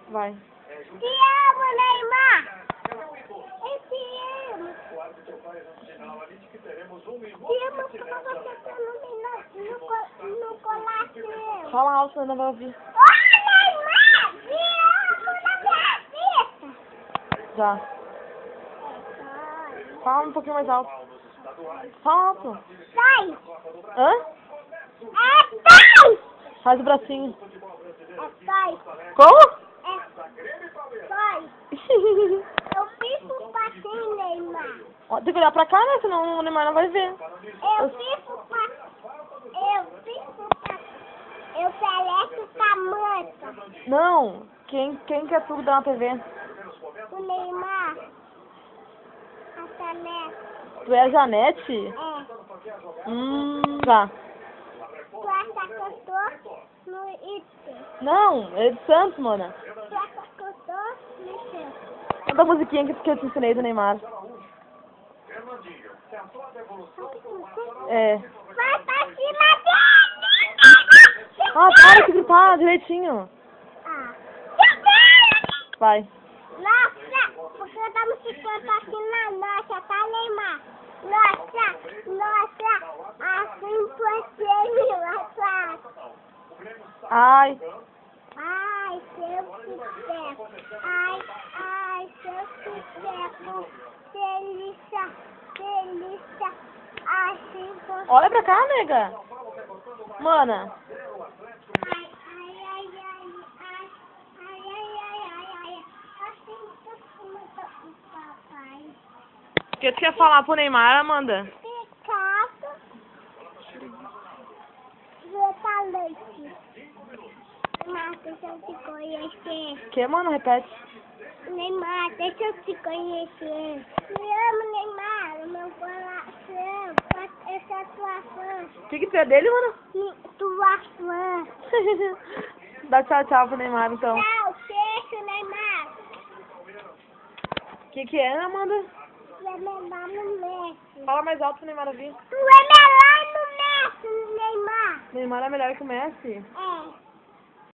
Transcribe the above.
Vai. Te amo, Neymar. Eu te amo. Te amo porque você tá no coração. Fala alto, senão não vai ouvir. Ô, Neymar, te amo na minha vida. Já. Fala um pouquinho mais alto. Fala alto. Sai. Hã? É sai. Faz o bracinho. É sai. Como? É sai. Eu fico passinho, Neymar. Ó, tem que olhar pra cá, né? Senão o Neymar não vai ver. Eu peleco tamanca. Não. Quem quer tudo dar na TV? O Neymar. A Janete. Tu é a Janete? É. Tá. Tu acha que eu tô no Ite? Não, é de Santos, mano. Tu acha que eu tô no Ite? Canta a musiquinha que eu te ensinei do Neymar. É. Vai pra cima dele! Ah, para de gritar direitinho. Ah. Vai. Nossa, porque estamos ficando aqui na nossa, tá, Neymar? Nossa, assim você me laçar. Ai. Ai, se eu quiser. Ai, se eu quiser. Delícia. Assim você... Olha pra cá, nega. Mana. Ai. Assim você matou o papai. O que tu quer falar pro Neymar, Amanda? Picado. Veta leite. Neymar, deixa eu te conhecer. Que, mano? Repete. Neymar, deixa eu te conhecer. Te amo, Neymar, meu coração. Eu sou tua fã. O que tu é dele, mano? Tua fã. Dá tchau pro Neymar, então. Tchau, beijo, Neymar. O que é, Amanda? Tu é melhor no Messi. Fala mais alto pro Neymar ouvir. Tu é melhor no Messi, Neymar. Neymar é melhor que o Messi? É.